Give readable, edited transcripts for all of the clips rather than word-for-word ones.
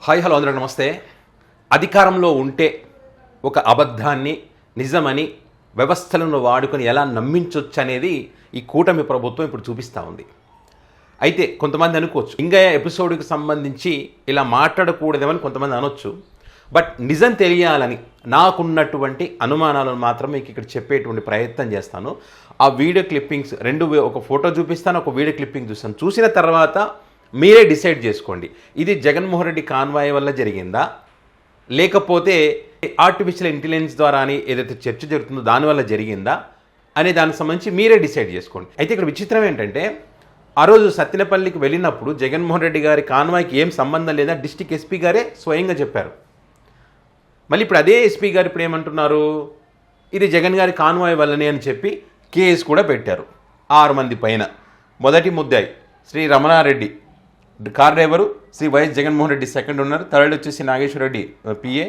Hi hello అందరూ నమస్తే. అధికారంలో ఉంటే ఒక అబద్ధాన్ని నిజమని వ్యవస్థలను వాడుకొని ఎలా నమ్మించవచ్చు అనేది ఈ కూటమి ప్రభుత్వం ఇప్పుడు చూపిస్తూ ఉంది. అయితే కొంతమంది అనుకోవచ్చు ఇంకా ఎపిసోడ్కి సంబంధించి ఇలా మాట్లాడకూడదేమని కొంతమంది అనొచ్చు. బట్ నిజం తెలియాలని నాకున్నటువంటి అనుమానాలను మాత్రం మీకు ఇక్కడ చెప్పేటువంటి ప్రయత్నం చేస్తాను. ఆ వీడియో క్లిప్పింగ్స్ ఒక ఫోటో చూపిస్తాను, ఒక వీడియో క్లిప్పింగ్ చూస్తాను. చూసిన తర్వాత మీరే డిసైడ్ చేసుకోండి, ఇది జగన్మోహన్ రెడ్డి కాన్వాయ్ వల్ల జరిగిందా, లేకపోతే ఆర్టిఫిషియల్ ఇంటెలిజెన్స్ ద్వారా అని ఏదైతే చర్చ జరుగుతుందో దానివల్ల జరిగిందా అనే దానికి సంబంధించి మీరే డిసైడ్ చేసుకోండి. అయితే ఇక్కడ విచిత్రం ఏంటంటే, ఆ రోజు సత్తెనపల్లికి వెళ్ళినప్పుడు జగన్మోహన్ రెడ్డి గారి కాన్వాయ్కి ఏం సంబంధం లేదా డిస్ట్రిక్ట్ ఎస్పీ గారే స్వయంగా చెప్పారు. మళ్ళీ ఇప్పుడు అదే ఎస్పీ గారు ఇప్పుడు ఏమంటున్నారు, ఇది జగన్ గారి కాన్వాయ్ వల్లనే అని చెప్పి కేసు కూడా పెట్టారు 6 మంది పైన. మొదటి ముద్దాయి Shri Ramana Reddy car driver, Shri YS Jaganmohan Reddy second ఉన్నారు, థర్డ్ వచ్చేసి Nageswara Reddy PA,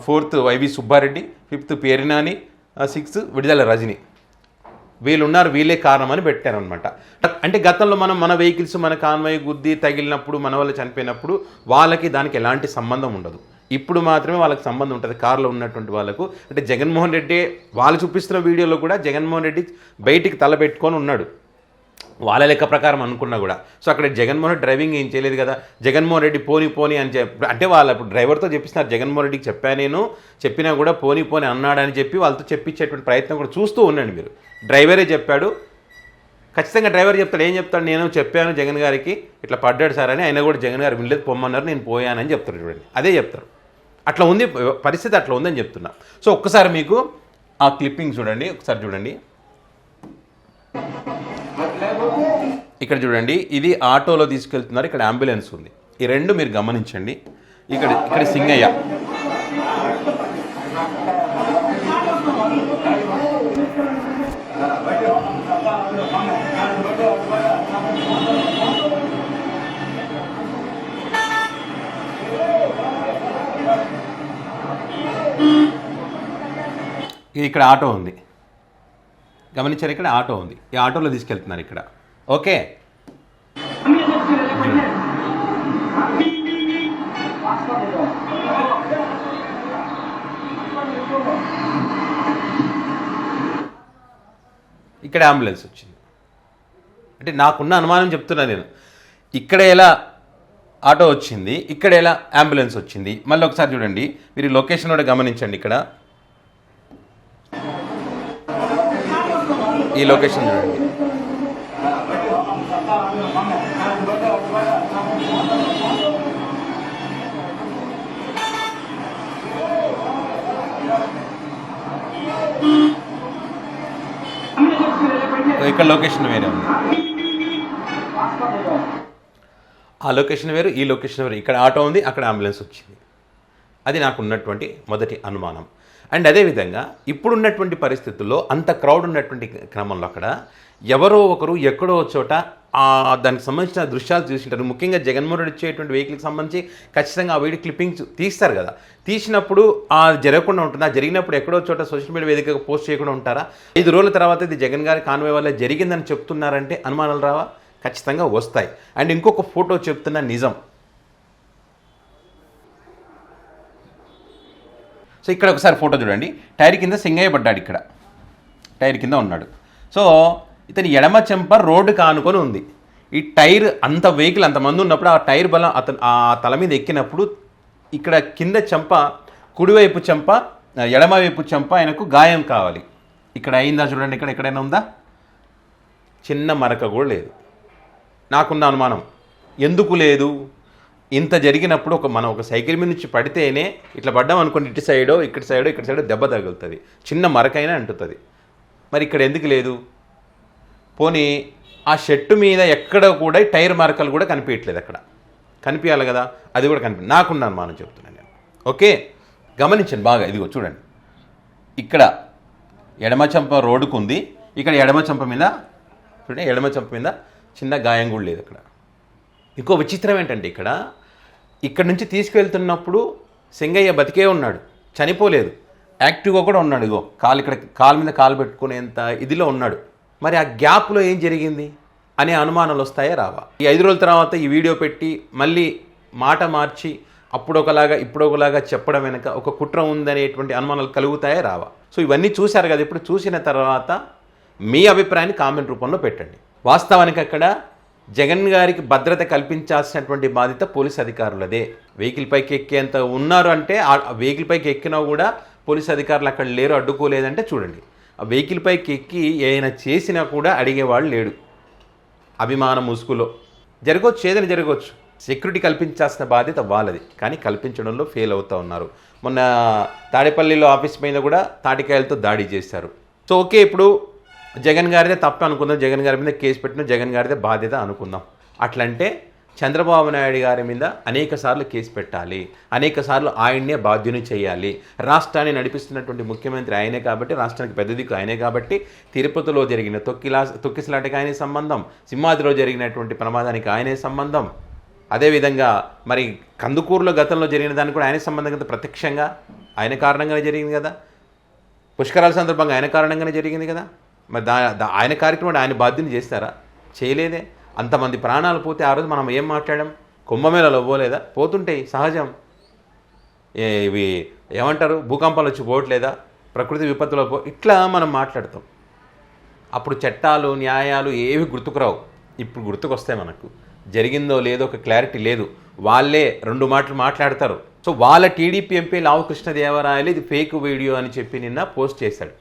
fourth YV Subba Reddy, fifth Perni Nani, sixth Vidadala Rajini. వీళ్ళు ఉన్నారు, వీళ్ళే కారణం అని పెట్టారనమాట. అంటే గతంలో మన వెహికల్స్ మన కాన్వాయ్ గుద్ది తగిలినప్పుడు మన వాళ్ళు చనిపోయినప్పుడు వాళ్ళకి దానికి ఎలాంటి సంబంధం ఉండదు. ఇప్పుడు మాత్రమే వాళ్ళకి సంబంధం ఉంటుంది కారులో ఉన్నటువంటి వాళ్ళకు. అంటే జగన్మోహన్ రెడ్డి వాళ్ళు చూపిస్తున్న వీడియోలో కూడా జగన్మోహన్ రెడ్డి బయటికి తల పెట్టుకొని ఉన్నాడు వాళ్ళ లెక్క ప్రకారం అనుకున్నా కూడా. సో అక్కడ జగన్మోహన్ రెడ్డి డ్రైవింగ్ ఏం చేయలేదు కదా. జగన్మోహన్ రెడ్డి పోనీ అని అంటే వాళ్ళు ఇప్పుడు డ్రైవర్తో చెప్పిస్తున్నారు, జగన్మోహన్ రెడ్డికి చెప్పినా కూడా పోనీ అన్నాడని చెప్పి వాళ్ళతో చెప్పించేటువంటి ప్రయత్నం కూడా చూస్తూ ఉండండి మీరు. డ్రైవరే చెప్పాడు, ఖచ్చితంగా డ్రైవర్ చెప్తాడు. ఏం చెప్తాడు, నేను చెప్పాను జగన్ గారికి ఇట్లా పడ్డాడు సార్ అని. అయినా కూడా జగన్ గారు వినలేదు, పొమ్మన్నారు, నేను పోయానని చెప్తారు. చూడండి, అదే చెప్తారు. అట్లా ఉంది పరిస్థితి, అట్లా ఉందని చెప్తున్నా. సో ఒక్కసారి మీకు ఆ క్లిప్పింగ్ చూడండి, ఒకసారి చూడండి. ఇక్కడ చూడండి, ఇది ఆటోలో తీసుకెళ్తున్నారు, ఇక్కడ అంబులెన్స్ ఉంది. ఈ రెండు మీరు గమనించండి. ఇక్కడ సింగయ్య, ఇక్కడ ఆటో ఉంది, గమనించారు, ఇక్కడ ఆటో ఉంది, ఈ ఆటోలో తీసుకెళ్తున్నారు ఇక్కడ. ఓకే, ఇక్కడ అంబులెన్స్ వచ్చింది. అంటే నాకున్న అనుమానం చెప్తున్నా నేను, ఇక్కడ ఎలా ఆటో వచ్చింది, ఇక్కడ ఎలా అంబులెన్స్ వచ్చింది. మళ్ళీ ఒకసారి చూడండి, మీరు లొకేషన్ కూడా గమనించండి. ఇక్కడ ఈ లొకేషన్ చూడండి, ఇక్కడ లొకేషన్ వేరే ఉంది, ఆ లొకేషన్ వేరు, ఈ లొకేషన్ వేరు. ఇక్కడ ఆటో ఉంది, అక్కడ అంబులెన్స్ వచ్చింది. అది నాకు ఉన్నటువంటి మొదటి అనుమానం. అండ్ అదేవిధంగా ఇప్పుడున్నటువంటి పరిస్థితుల్లో అంత క్రౌడ్ ఉన్నటువంటి క్రమంలో అక్కడ ఎవరో ఒకరు ఎక్కడో చోట దానికి సంబంధించిన దృశ్యాలు చూసింటారు. ముఖ్యంగా జగన్మోహన్ రెడ్డి వచ్చేటువంటి వెహికల్కి సంబంధించి ఖచ్చితంగా ఆ వీడియో క్లిప్పింగ్స్ తీస్తారు కదా. తీసినప్పుడు జరగకుండా ఉంటుందా, జరిగినప్పుడు ఎక్కడో చోట సోషల్ మీడియా వేదికగా పోస్ట్ చేయకుండా ఉంటారా? 5 రోజుల తర్వాత ఇది జగన్ గారి కాన్వాయ్ వల్ల జరిగిందని చెప్తున్నారంటే అనుమానాలు రావా? ఖచ్చితంగా వస్తాయి. అండ్ ఇంకొక ఫోటో చెప్తున్న నిజం. సో ఇక్కడ ఒకసారి ఫోటో చూడండి, టైర్ కింద సింగయ్య పడ్డాడు, ఇక్కడ టైర్ కింద ఉన్నాడు. సో ఇతని ఎడమ చెంప రోడ్డుకి ఆనుకొని ఉంది. ఈ టైర్ అంత వెహికల్ అంతమంది ఉన్నప్పుడు ఆ టైర్ బలం ఆ తల మీద ఎక్కినప్పుడు ఇక్కడ కింద చెంప, కుడివైపు చెంప, ఎడమవైపు చెంప ఆయనకు గాయం కావాలి. ఇక్కడ అయిందా చూడండి, ఇక్కడ ఎక్కడైనా ఉందా? చిన్న మరక కూడా లేదు. నాకున్న అనుమానం ఎందుకు లేదు, ఇంత జరిగినప్పుడు మనం ఒక సైకిల్ మీద నుంచి పడితేనే ఇట్లా పడ్డాం అనుకోండి, ఇటు సైడో ఇక్కడ సైడో దెబ్బ తగులుతుంది, చిన్న మరకైనా అంటుతుంది. మరి ఇక్కడ ఎందుకు లేదు? పోనీ ఆ షర్టు మీద ఎక్కడ కూడా టైర్ మరకలు కూడా కనిపించట్లేదు, అక్కడ కనిపించాలి కదా, అది కూడా నాకున్న అనుమానం చెప్తున్నాను నేను. ఓకే, గమనించండి బాగా. ఇదిగో చూడండి, ఇక్కడ ఎడమ చెంప రోడ్డుకు ఉంది, ఇక్కడ ఎడమ చెంప మీద చిన్న గాయం కూడా లేదు అక్కడ. ఇంకో విచిత్రం ఏంటంటే, ఇక్కడ నుంచి తీసుకువెళ్తున్నప్పుడు సింగయ్య బతికే ఉన్నాడు, చనిపోలేదు, యాక్టివ్గా కూడా ఉన్నాడు. ఇగో కాలు మీద కాలు పెట్టుకునేంత ఇదిలో ఉన్నాడు. మరి ఆ గ్యాప్లో ఏం జరిగింది అనే అనుమానాలు వస్తాయా రావా? ఈ 5 రోజుల తర్వాత ఈ వీడియో పెట్టి మళ్ళీ మాట మార్చి అప్పుడు ఒకలాగా ఇప్పుడు ఒకలాగా చెప్పడం వెనక ఒక కుట్ర ఉందనేటువంటి అనుమానాలు కలుగుతాయా రావా? సో ఇవన్నీ చూశారు కదా. ఇప్పుడు చూసిన తర్వాత మీ అభిప్రాయాన్ని కామెంట్ రూపంలో పెట్టండి. వాస్తవానికి అక్కడ జగన్ గారికి భద్రత కల్పించాల్సినటువంటి బాధ్యత పోలీస్ అధికారులదే. వెహికల్ పైకి ఎక్కేంత ఉన్నారు అంటే ఆ వెహికల్ పైకి ఎక్కినా కూడా పోలీస్ అధికారులు అక్కడ లేరు, అడ్డుకోలేదంటే చూడండి. ఆ వెహికల్ పైకి ఎక్కి ఏమైనా చేసినా కూడా అడిగేవాళ్ళు లేడు. అభిమానం ముసుగులో జరగవచ్చు, ఏదైనా జరగవచ్చు. సెక్యూరిటీ కల్పించాల్సిన బాధ్యత వాళ్ళది, కానీ కల్పించడంలో ఫెయిల్ అవుతూ ఉన్నారు. మొన్న తాడేపల్లిలో ఆఫీస్ మీద కూడా తాటికాయలతో దాడి చేశారు. సో ఓకే, ఇప్పుడు జగన్ గారిదే తప్పు అనుకుందాం, జగన్ గారి మీద కేసు పెట్టిన జగన్ గారిదే బాధ్యత అనుకుందాం. అట్లంటే చంద్రబాబు నాయుడు గారి మీద అనేక సార్లు కేసు పెట్టాలి, అనేక సార్లు ఆయన్నే బాధ్యుని చేయాలి. రాష్ట్రాన్ని నడిపిస్తున్నటువంటి ముఖ్యమంత్రి ఆయనే కాబట్టి, రాష్ట్రానికి పెద్ద దిక్కు ఆయనే కాబట్టి, తిరుపతిలో జరిగిన తొక్కిసలాటకి ఆయనే సంబంధం, సింహాద్రిలో జరిగినటువంటి ప్రమాదానికి ఆయనే సంబంధం, అదేవిధంగా మరి కందుకూరులో గతంలో జరిగిన దానికి కూడా ఆయనే సంబంధం కదా, ప్రత్యక్షంగా ఆయన కారణంగానే జరిగింది కదా, పుష్కరాల సందర్భంగా ఆయన కారణంగానే జరిగింది కదా. మరి ఆయన కార్యక్రమం ఆయన బాధ్యతని చేస్తారా? చేయలేదే. అంతమంది ప్రాణాలు పోతే ఆ రోజు మనం ఏం మాట్లాడాం? కుంభమేళలో పోలేదా? పోతుంటాయి, సహజం. ఇవి ఏమంటారు, భూకంపాలు వచ్చి పోవట్లేదా, ప్రకృతి విపత్తులో ఇట్లా మనం మాట్లాడతాం. అప్పుడు చట్టాలు న్యాయాలు ఏవి గుర్తుకురావు. ఇప్పుడు గుర్తుకొస్తాయి మనకు. జరిగిందో లేదో ఒక క్లారిటీ లేదు. వాళ్ళే రెండు మాటలు మాట్లాడతారు. సో వాళ్ళ టీడీపీ ఎంపీ లావు కృష్ణదేవరాయలు ఇది ఫేక్ వీడియో అని చెప్పి నిన్న పోస్ట్ చేశాడు.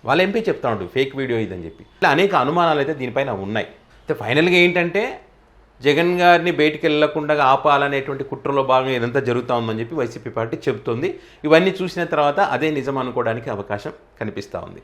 వాళ్ళ ఎంపీ చెప్తా ఉంటాడు ఫేక్ వీడియో ఇదని చెప్పి. ఇట్లా అనేక అనుమానాలు అయితే దీనిపైన ఉన్నాయి. అయితే ఫైనల్గా ఏంటంటే జగన్ గారిని బయటికి వెళ్లకుండా ఆపాలనేటువంటి కుట్రలో భాగంగా ఇదంతా జరుగుతూ ఉందని చెప్పి వైసీపీ పార్టీ చెబుతుంది. ఇవన్నీ చూసిన తర్వాత అదే నిజం అనుకోవడానికి అవకాశం కనిపిస్తూ ఉంది.